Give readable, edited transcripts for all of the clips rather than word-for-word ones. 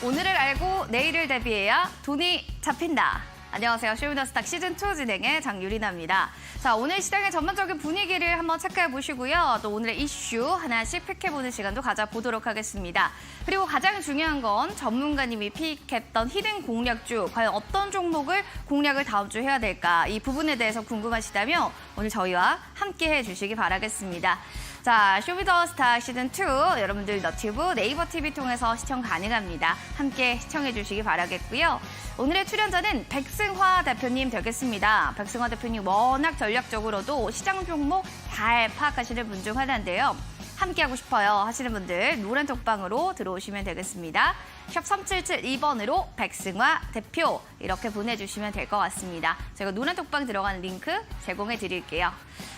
오늘을 알고 내일을 대비해야 돈이 잡힌다. 안녕하세요. 쇼미더스탁 시즌2 진행의 장유리나입니다. 자, 오늘 시장의 전반적인 분위기를 한번 체크해 보시고요. 또 오늘의 이슈 하나씩 픽해보는 시간도 가져보도록 하겠습니다. 그리고 가장 중요한 건 전문가님이 픽했던 히든 공략주, 과연 어떤 종목을 공략을 다음 주 해야 될까? 이 부분에 대해서 궁금하시다면 오늘 저희와 함께 해주시기 바라겠습니다. 자, 쇼미더스탁 시즌2 여러분들 너튜브, 네이버 TV 통해서 시청 가능합니다. 함께 시청해 주시기 바라겠고요. 오늘의 출연자는 백승화 대표님 되겠습니다. 백승화 대표님 워낙 전략적으로도 시장 종목 잘 파악하시는 분 중 하나인데요. 함께하고 싶어요 하시는 분들 노란 톡방으로 들어오시면 되겠습니다. 샵 3772번으로 백승화 대표 이렇게 보내주시면 될 것 같습니다. 제가 노란 톡방 들어가는 링크 제공해 드릴게요.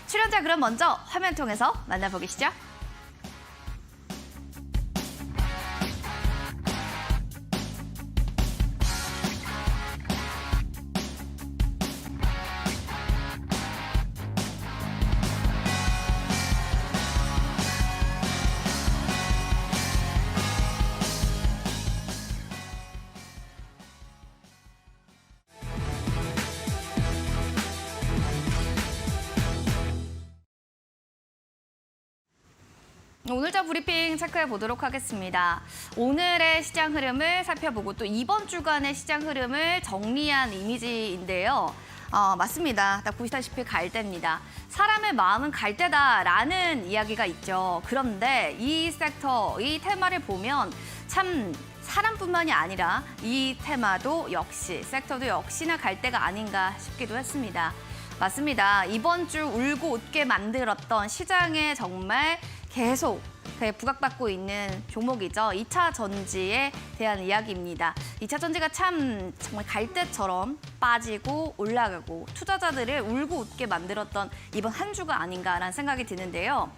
출연자 그럼 먼저 화면 통해서 만나보시죠. 오늘자 브리핑 체크해 보도록 하겠습니다. 오늘의 시장 흐름을 살펴보고 또 이번 주간의 시장 흐름을 정리한 이미지인데요. 맞습니다. 딱 보시다시피 갈대입니다. 사람의 마음은 갈대다라는 이야기가 있죠. 그런데 이 섹터, 이 테마를 보면 참 사람뿐만이 아니라 이 테마도 역시, 섹터도 역시나 갈대가 아닌가 싶기도 했습니다. 맞습니다. 이번 주 울고 웃게 만들었던 시장에 정말 계속 부각받고 있는 종목이죠. 2차 전지에 대한 이야기입니다. 2차 전지가 참 정말 갈대처럼 빠지고 올라가고 투자자들을 울고 웃게 만들었던 이번 한 주가 아닌가라는 생각이 드는데요.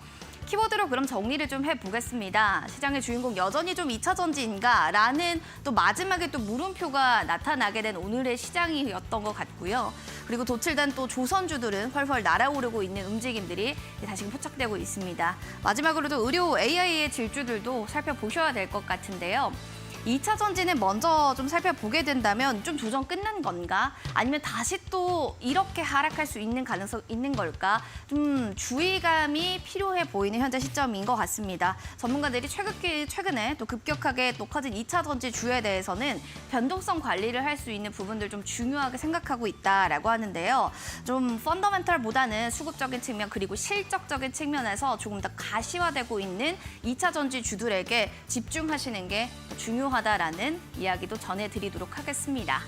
키워드로 그럼 정리를 좀 해보겠습니다. 시장의 주인공 여전히 좀 2차 전지인가라는 또 마지막에 또 물음표가 나타나게 된 오늘의 시장이었던 것 같고요. 그리고 도출된 또 조선주들은 훨훨 날아오르고 있는 움직임들이 다시 포착되고 있습니다. 마지막으로도 의료 AI의 질주들도 살펴보셔야 될 것 같은데요. 2차 전지는 먼저 좀 살펴보게 된다면 좀 조정 끝난 건가? 아니면 다시 또 이렇게 하락할 수 있는 가능성 있는 걸까? 좀 주의감이 필요해 보이는 현재 시점인 것 같습니다. 전문가들이 최근에 또 급격하게 또 커진 2차 전지 주에 대해서는 변동성 관리를 할 수 있는 부분들 좀 중요하게 생각하고 있다라고 하는데요. 좀 펀더멘털보다는 수급적인 측면 그리고 실적적인 측면에서 조금 더 가시화되고 있는 2차 전지 주들에게 집중하시는 게 중요하다라는 이야기도 전해드리도록 하겠습니다.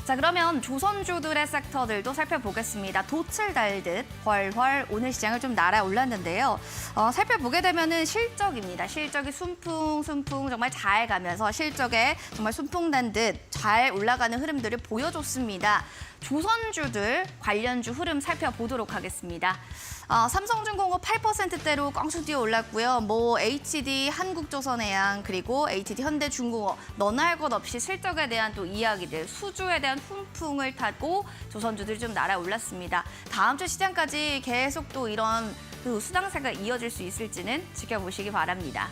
자, 그러면 조선주들의 섹터들도 살펴보겠습니다. 돛을 달듯 훨훨 오늘 시장을 좀 날아올랐는데요. 살펴보게 되면은 실적입니다. 실적이 순풍 정말 잘 가면서 실적에 정말 순풍난 듯 잘 올라가는 흐름들을 보여줬습니다. 조선주들 관련주 흐름 살펴보도록 하겠습니다. 삼성중공업 8%대로 꽝수 뛰어 올랐고요. HD, 한국조선해양, 그리고 HT, 현대중공업 너나 할 것 없이 실적에 대한 또 이야기들, 수주에 대한 훈풍을 타고 조선주들이 좀 날아올랐습니다. 다음 주 시장까지 계속 또 이런 그 수당세가 이어질 수 있을지는 지켜보시기 바랍니다.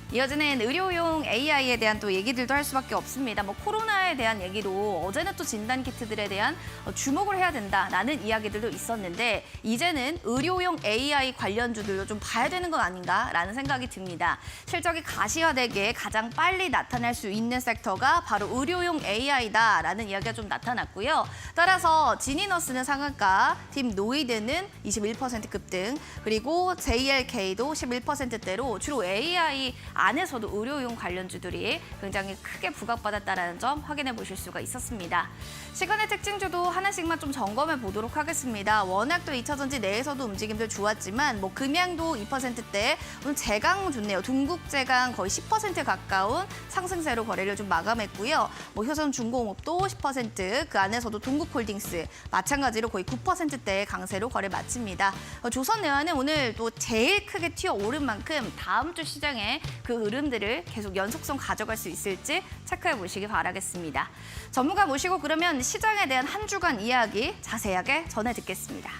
이어지는 의료용 AI에 대한 또 얘기들도 할 수밖에 없습니다. 코로나에 대한 얘기로 어제는 또 진단키트들에 대한 주목을 해야 된다라는 이야기들도 있었는데 이제는 의료용 AI 관련주들도 좀 봐야 되는 건 아닌가라는 생각이 듭니다. 실적이 가시화되게 가장 빨리 나타날 수 있는 섹터가 바로 의료용 AI다라는 이야기가 좀 나타났고요. 따라서 지니너스는 상한가, 팀 노이드는 21% 급등, 그리고 JLK도 11%대로 주로 AI 안에서도 의료용 관련주들이 굉장히 크게 부각받았다는 점 확인해 보실 수가 있었습니다. 시간의 특징주도 하나씩만 좀 점검해 보도록 하겠습니다. 워낙 또 2차 전지 내에서도 움직임들 좋았지만 금양도 2%대, 오늘 제강 좋네요. 동국제강 거의 10% 가까운 상승세로 거래를 좀 마감했고요. 효성중공업도 10%, 그 안에서도 동국홀딩스 마찬가지로 거의 9%대의 강세로 거래 마칩니다. 조선내화는 오늘 또 제일 크게 튀어오른 만큼 다음 주 시장에 그 흐름들을 계속 연속성 가져갈 수 있을지 체크해 보시기 바라겠습니다. 전문가 모시고 그러면 시장에 대한 한 주간 이야기 자세하게 전해 듣겠습니다.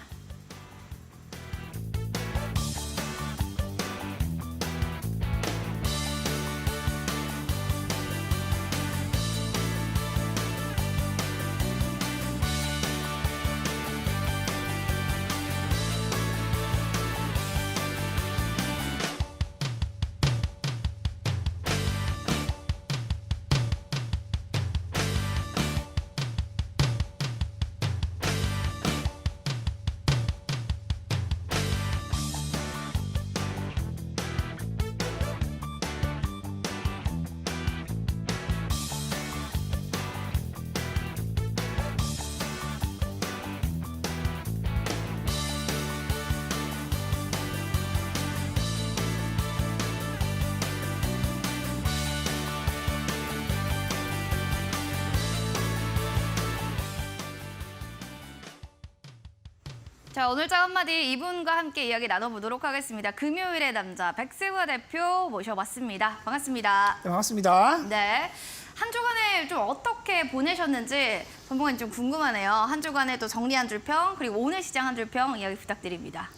자, 오늘 장 한마디 이분과 함께 이야기 나눠보도록 하겠습니다. 금요일의 남자 백승화 대표 모셔봤습니다. 반갑습니다. 네, 반갑습니다. 네. 한 주간을 좀 어떻게 보내셨는지 전문가님 좀 궁금하네요. 한 주간에 또 정리 한 줄 평, 그리고 오늘 시장 한 줄 평 이야기 부탁드립니다.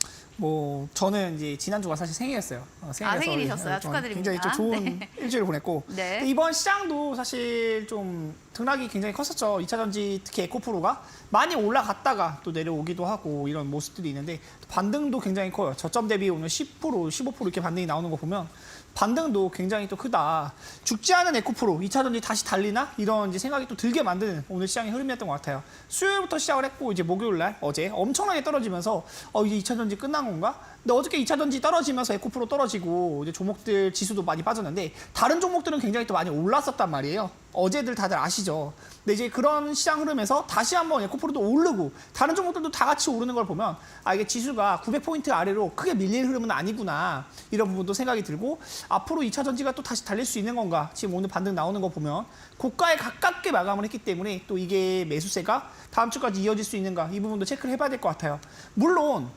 저는 이제 지난주가 사실 생일이었어요. 생일이셨어요. 축하드립니다. 굉장히 좀 좋은 일주일을 보냈고 네. 이번 시장도 사실 좀 등락이 굉장히 컸었죠. 2차 전지 특히 에코프로가 많이 올라갔다가 또 내려오기도 하고 이런 모습들이 있는데 반등도 굉장히 커요. 저점 대비 오늘 10%, 15% 이렇게 반등이 나오는 거 보면 반등도 굉장히 또 크다. 죽지 않은 에코프로 2차 전지 다시 달리나? 이런 이제 생각이 또 들게 만드는 오늘 시장의 흐름이었던 것 같아요. 수요일부터 시작을 했고 이제 목요일 날 어제 엄청나게 떨어지면서 이제 2차 전지 끝난 건가? 근데 어저께 2차 전지 떨어지면서 에코프로 떨어지고 이제 종목들 지수도 많이 빠졌는데 다른 종목들은 굉장히 또 많이 올랐었단 말이에요. 어제들 다들 아시죠? 근데 이제 그런 시장 흐름에서 다시 한번 에코프로도 오르고 다른 종목들도 다 같이 오르는 걸 보면 이게 지수가 900포인트 아래로 크게 밀릴 흐름은 아니구나 이런 부분도 생각이 들고 앞으로 2차 전지가 또 다시 달릴 수 있는 건가 지금 오늘 반등 나오는 거 보면 고가에 가깝게 마감을 했기 때문에 또 이게 매수세가 다음 주까지 이어질 수 있는가 이 부분도 체크를 해봐야 될 것 같아요. 물론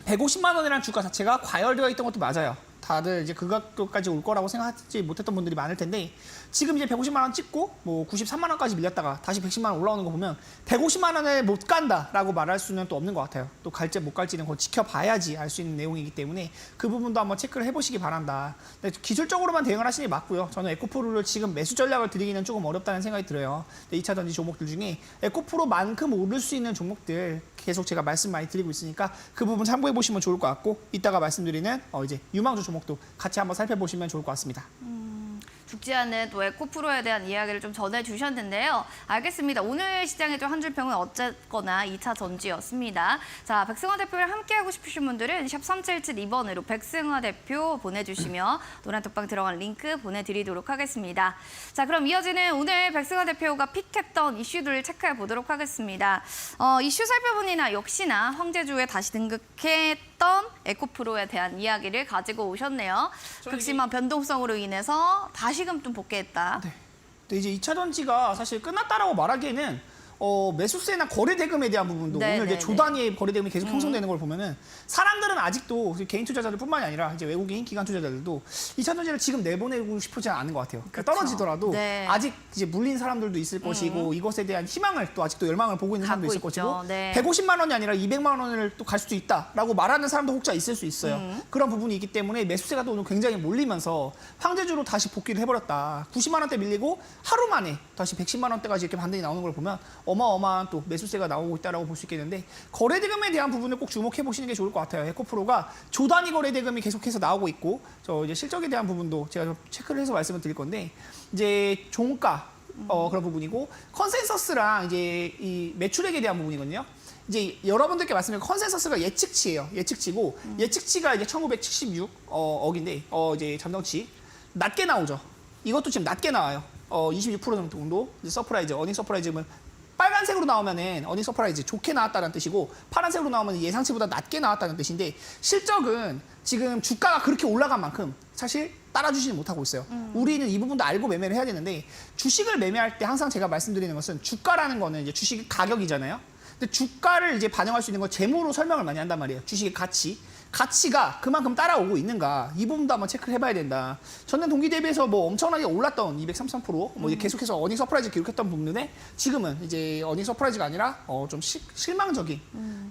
150만 원이라는 주가 자체가 과열되어 있던 것도 맞아요. 다들 이제 그 가격까지 올 거라고 생각하지 못했던 분들이 많을 텐데 지금 이제 150만 원 찍고 뭐 93만 원까지 밀렸다가 다시 110만 원 올라오는 거 보면 150만 원을 못 간다라고 말할 수는 또 없는 것 같아요. 또 갈지 못 갈지는 그거 지켜봐야지 알 수 있는 내용이기 때문에 그 부분도 한번 체크를 해보시기 바란다. 근데 기술적으로만 대응을 하시는 게 맞고요. 저는 에코프로를 지금 매수 전략을 드리기는 조금 어렵다는 생각이 들어요. 2차 전지 종목들 중에 에코프로만큼 오를 수 있는 종목들 계속 제가 말씀 많이 드리고 있으니까 그 부분 참고해 보시면 좋을 것 같고 이따가 말씀드리는 이제 유망주 종목도 같이 한번 살펴보시면 좋을 것 같습니다. 죽지 않는 또 에코프로에 대한 이야기를 좀 전해주셨는데요. 알겠습니다. 오늘 시장의 좀 한 줄 평은 어쨌거나 2차 전지였습니다. 자, 백승화 대표를 함께하고 싶으신 분들은 샵 3772번으로 백승화 대표 보내주시면 노란톡방 들어간 링크 보내드리도록 하겠습니다. 자, 그럼 이어지는 오늘 백승화 대표가 픽했던 이슈들을 체크해 보도록 하겠습니다. 이슈 살펴보니나 역시나 황제주에 다시 등극했던 에코프로에 대한 이야기를 가지고 오셨네요. 극심한 변동성으로 인해서 다시금 좀 복귀했다. 네. 근데 이제 2차 전지가 사실 끝났다라고 말하기에는 매수세나 거래 대금에 대한 부분도 오늘 이제 조 단위의 거래 대금이 계속 형성되는 걸 보면은 사람들은 아직도 개인 투자자들뿐만이 아니라 이제 외국인 기관 투자자들도 2차 전지를 지금 내보내고 싶지 않은 것 같아요. 그러니까 떨어지더라도 아직 이제 물린 사람들도 있을 것이고 이것에 대한 희망을 또 아직도 열망을 보고 있는 사람도 있을 것이고 150만 원이 아니라 200만 원을 또 갈 수도 있다라고 말하는 사람도 혹자 있을 수 있어요. 그런 부분이 있기 때문에 매수세가 또 오늘 굉장히 몰리면서 황제주로 다시 복귀를 해버렸다. 90만 원대 밀리고 하루 만에 다시 110만 원대까지 이렇게 반등이 나오는 걸 보면 어마어마한 또 매수세가 나오고 있다라고 볼 수 있겠는데 거래 대금에 대한 부분을 꼭 주목해 보시는 게 좋을 것 같아요. 에코프로가 조 단위 거래 대금이 계속해서 나오고 있고 저 이제 실적에 대한 부분도 제가 좀 체크를 해서 말씀을 드릴 건데 이제 종가 그런 부분이고 컨센서스랑 이제 이 매출액에 대한 부분이거든요. 이제 여러분들께 말씀드린 컨센서스가 예측치예요. 예측치고 예측치가 이제 1976억인데 이제 잠정치 낮게 나오죠. 이것도 지금 낮게 나와요. 26% 정도 이제 서프라이즈, 어닝 서프라이즈면 빨간색으로 나오면은 어닝 서프라이즈 좋게 나왔다는 뜻이고 파란색으로 나오면 예상치보다 낮게 나왔다는 뜻인데 실적은 지금 주가가 그렇게 올라간 만큼 사실 따라주지는 못하고 있어요. 우리는 이 부분도 알고 매매를 해야 되는데 주식을 매매할 때 항상 제가 말씀드리는 것은 주가라는 거는 이제 주식 가격이잖아요. 근데 주가를 이제 반영할 수 있는 건 재무로 설명을 많이 한단 말이에요. 주식의 가치가 그만큼 따라오고 있는가 이 부분도 한번 체크를 해봐야 된다. 전년 동기 대비해서 뭐 엄청나게 올랐던 233% 뭐 이제 계속해서 어닝 서프라이즈 기록했던 부분에 지금은 이제 어닝 서프라이즈가 아니라 좀 실망적인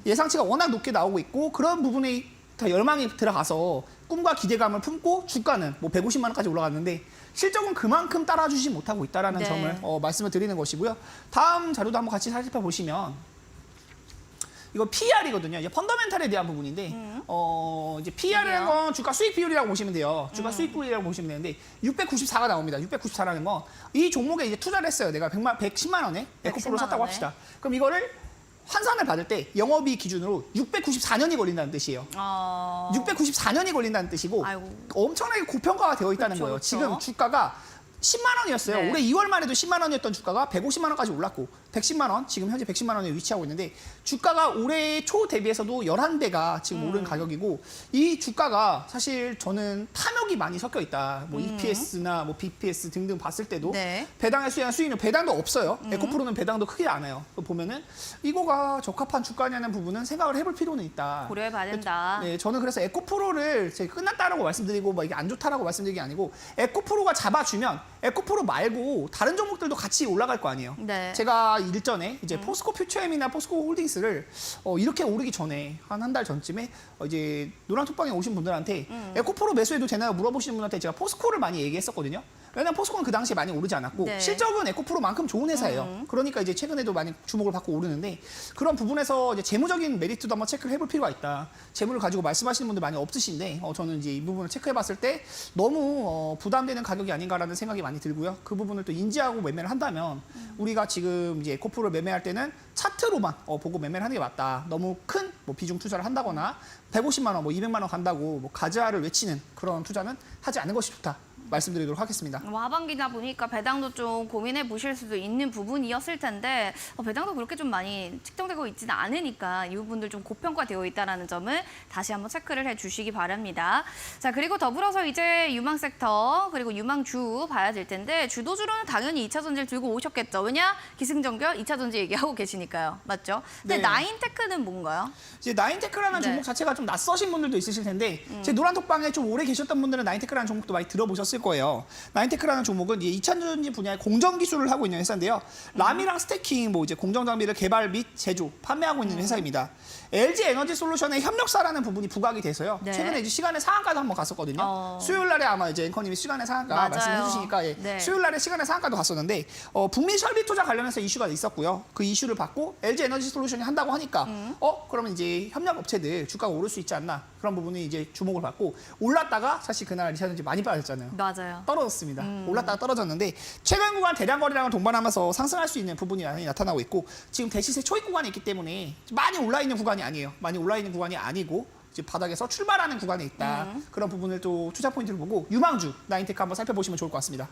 예상치가 워낙 높게 나오고 있고 그런 부분에 더 열망이 들어가서 꿈과 기대감을 품고 주가는 뭐 150만 원까지 올라갔는데 실적은 그만큼 따라주지 못하고 있다라는 점을 말씀을 드리는 것이고요. 다음 자료도 한번 같이 살펴보시면. 이거 PER이거든요. 이제 펀더멘탈에 대한 부분인데, 이제 PER이라는 건 주가 수익 비율이라고 보시면 돼요. 주가 수익 비율이라고 보시면 되는데, 694가 나옵니다. 694라는 건 이 종목에 이제 투자를 했어요. 내가 110만 원에 에코프로 샀다고 합시다. 그럼 이거를 환산을 받을 때 영업이익 기준으로 694년이 걸린다는 뜻이에요. 694년이 걸린다는 뜻이고, 엄청나게 고평가가 되어 있다는 거예요. 지금 주가가 10만 원이었어요. 올해 2월만 해도 10만 원이었던 주가가 150만 원까지 올랐고 110만 원, 지금 현재 110만 원에 위치하고 있는데 주가가 올해 초 대비해서도 11배가 지금 오른 가격이고 이 주가가 사실 저는 탐욕이 많이 섞여 있다. 뭐 EPS나 뭐 BPS 등등 봤을 때도 네. 배당에 수행한 수익률 배당도 없어요. 에코프로는 배당도 크게 안 해요. 보면은 이거가 적합한 주가냐는 부분은 생각을 해볼 필요는 있다. 고려해봐야 된다. 네, 저는 그래서 에코프로를 제가 끝났다라고 말씀드리고 뭐 이게 안 좋다라고 말씀드리는 게 아니고 에코프로가 잡아주면 에코프로 말고 다른 종목들도 같이 올라갈 거 아니에요. 네. 제가 일전에 이제 포스코 퓨처엠이나 포스코 홀딩스를 이렇게 오르기 전에 한 달 전쯤에 이제 노란톡방에 오신 분들한테 에코프로 매수해도 되나요? 물어보시는 분한테 제가 포스코를 많이 얘기했었거든요. 왜냐면 포스코는 그 당시에 많이 오르지 않았고 네. 실적은 에코프로만큼 좋은 회사예요. 그러니까 이제 최근에도 많이 주목을 받고 오르는데 그런 부분에서 이제 재무적인 메리트도 한번 체크를 해볼 필요가 있다. 재무를 가지고 말씀하시는 분들 많이 없으신데 저는 이제 이 부분을 체크해봤을 때 너무 부담되는 가격이 아닌가라는 생각이 많이 들고요. 그 부분을 또 인지하고 매매를 한다면 우리가 지금 이제 에코프로를 매매할 때는 차트로만 보고 매매를 하는 게 맞다. 너무 큰 뭐 비중 투자를 한다거나 150만 원, 뭐 200만 원 간다고 뭐 가즈아를 외치는 그런 투자는 하지 않는 것이 좋다. 말씀드리도록 하겠습니다. 뭐 하반기다 보니까 배당도 좀 고민해 보실 수도 있는 부분이었을 텐데 배당도 그렇게 좀 많이 측정되고 있지는 않으니까 이 부분들 좀 고평가되어 있다는 점을 다시 한번 체크를 해주시기 바랍니다. 자, 그리고 더불어서 이제 유망 섹터 그리고 유망주 봐야 될 텐데 주도주로는 당연히 2차 전지를 들고 오셨겠죠. 왜냐? 기승전결 2차 전지 얘기하고 계시니까요. 맞죠? 근데 네. 나인테크는 뭔가요? 이제 나인테크라는 네. 종목 자체가 좀 낯서신 분들도 있으실 텐데 제 노란톡방에 좀 오래 계셨던 분들은 나인테크라는 종목도 많이 들어보셨을 거예요. 나인테크라는 종목은 이제 2차 전지 분야의 공정 기술을 하고 있는 회사인데요. 람이랑 스태킹 뭐 이제 공정 장비를 개발 및 제조, 판매하고 있는 회사입니다. LG 에너지 솔루션의 협력사라는 부분이 부각이 돼서요. 네. 최근에 이제 시간의 상한가도 한번 갔었거든요. 수요일 날에 아마 이제 앵커님이 시간의 상한가 맞아요. 말씀해 주시니까 네. 수요일 날에 시간의 상한가도 갔었는데 북미 설비 투자 관련해서 이슈가 있었고요. 그 이슈를 받고 LG 에너지 솔루션이 한다고 하니까 그러면 이제 협력 업체들 주가가 오를 수 있지 않나 그런 부분이 이제 주목을 받고 올랐다가 사실 그날 이차전지 많이 빠졌잖아요. 맞아요. 떨어졌습니다. 올랐다가 떨어졌는데 최근 구간 대량 거래량을 동반하면서 상승할 수 있는 부분이 많이 나타나고 있고 지금 대시세 초입 구간이 있기 때문에 많이 올라 있는 구간이 아니에요. 많이 올라 있는 구간이 아니고 이제 바닥에서 출발하는 구간에 있다. 그런 부분을 또 투자 포인트를 보고 유망주 나인테크 한번 살펴보시면 좋을 것 같습니다.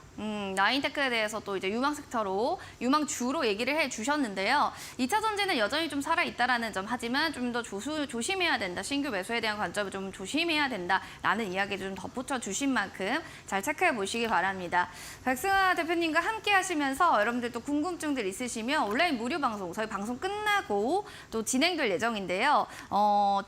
나인테크에 대해서 또 이제 유망 섹터로 유망주로 얘기를 해주셨는데요. 2차 전지는 여전히 좀 살아있다라는 점 하지만 좀 더 조심해야 된다. 신규 매수에 대한 관점을 좀 조심해야 된다라는 이야기를 좀 덧붙여 주신 만큼 잘 체크해 보시기 바랍니다. 백승아 대표님과 함께 하시면서 여러분들 또 궁금증들 있으시면 온라인 무료 방송 저희 방송 끝나고 또 진행될 예정인데요.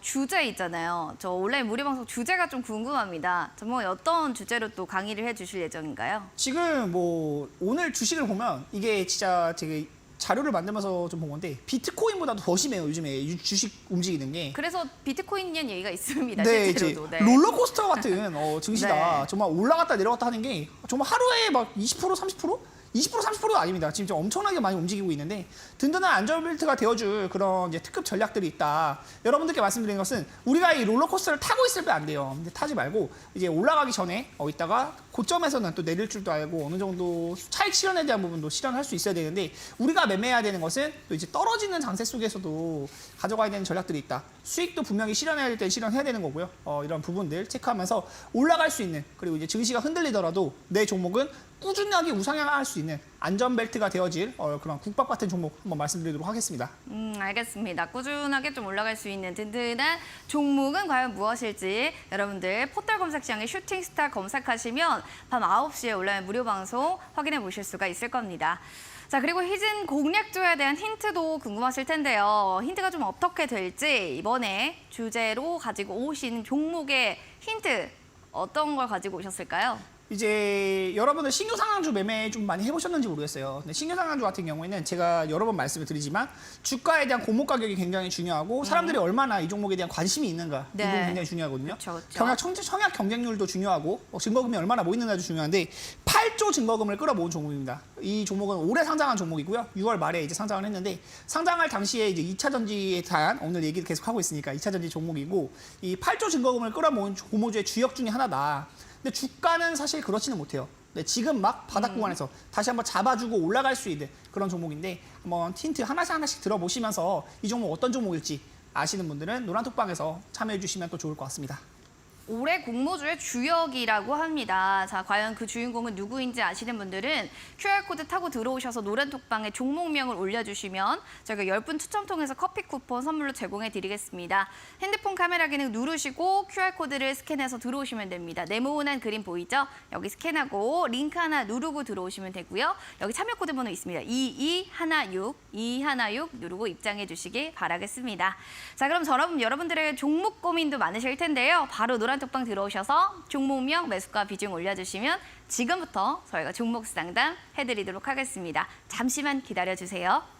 주제 있잖아요. 저 온라인 무료 방송 주제가 좀 궁금합니다. 전문 어떤 주제로 또 강의를 해주실 예정인가요? 지금 뭐 오늘 주식을 보면 이게 진짜 되게 자료를 만들면서 좀 본 건데 비트코인보다도 더 심해요. 요즘에 주식 움직이는 게. 그래서 비트코인이란 얘기가 있습니다. 네, 실제로도. 이제 롤러코스터 같은 증시다. 네. 정말 올라갔다 내려갔다 하는 게 정말 하루에 막 20%, 30%? 20%, 30%도 아닙니다. 지금 좀 엄청나게 많이 움직이고 있는데 든든한 안전벨트가 되어줄 그런 이제 특급 전략들이 있다. 여러분들께 말씀드리는 것은 우리가 이 롤러코스터를 타고 있으면 안 돼요. 근데 타지 말고 이제 올라가기 전에 있다가 고점에서는 또 내릴 줄도 알고 어느 정도 차익 실현에 대한 부분도 실현할 수 있어야 되는데 우리가 매매해야 되는 것은 또 이제 떨어지는 장세 속에서도 가져가야 되는 전략들이 있다. 수익도 분명히 실현해야 될 때 실현해야 되는 거고요. 이런 부분들 체크하면서 올라갈 수 있는 그리고 이제 증시가 흔들리더라도 내 종목은 꾸준하게 우상향할 수 있는 안전벨트가 되어질 그런 국밥 같은 종목 한번 말씀드리도록 하겠습니다. 알겠습니다. 꾸준하게 좀 올라갈 수 있는 든든한 종목은 과연 무엇일지 여러분들 포털 검색창에 슈팅스타 검색하시면 밤 9시에 온라인 무료 방송 확인해 보실 수가 있을 겁니다. 자, 그리고 희진 공략주에 대한 힌트도 궁금하실 텐데요. 힌트가 좀 어떻게 될지 이번에 주제로 가지고 오신 종목의 힌트 어떤 걸 가지고 오셨을까요? 이제 여러분들 신규 상한주 매매 좀 많이 해보셨는지 모르겠어요. 근데 신규 상한주 같은 경우에는 제가 여러 번 말씀을 드리지만 주가에 대한 공모 가격이 굉장히 중요하고 사람들이 얼마나 이 종목에 대한 관심이 있는가 이 네. 부분이 굉장히 중요하거든요. 그쵸. 청약 경쟁률도 중요하고 증거금이 얼마나 모이는가도 중요한데 8조 증거금을 끌어모은 종목입니다. 이 종목은 올해 상장한 종목이고요. 6월 말에 이제 상장을 했는데 상장할 당시에 이제 2차 전지에 대한 오늘 얘기를 계속 하고 있으니까 2차 전지 종목이고 이 8조 증거금을 끌어모은 고모주의 주역 중에 하나다. 근데 주가는 사실 그렇지는 못해요. 네, 지금 막 바닥 구간에서 다시 한번 잡아주고 올라갈 수 있는 그런 종목인데 한번 힌트 하나씩 들어보시면서 이 종목 어떤 종목일지 아시는 분들은 노란톡방에서 참여해 주시면 또 좋을 것 같습니다. 올해 공모주의 주역이라고 합니다. 자, 과연 그 주인공은 누구인지 아시는 분들은 QR코드 타고 들어오셔서 노란톡방에 종목명을 올려주시면 저희가 10분 추첨 통해서 커피 쿠폰 선물로 제공해 드리겠습니다. 핸드폰 카메라 기능 누르시고 QR코드를 스캔해서 들어오시면 됩니다. 네모난 그림 보이죠? 여기 스캔하고 링크 하나 누르고 들어오시면 되고요. 여기 참여 코드 번호 있습니다. 2216 누르고 입장해 주시기 바라겠습니다. 자, 그럼 여러분들의 종목 고민도 많으실 텐데요. 바로 노란톡방 들어오셔서 종목명, 매수가 비중 올려주시면 지금부터 저희가 종목 상담 해드리도록 하겠습니다. 잠시만 기다려주세요.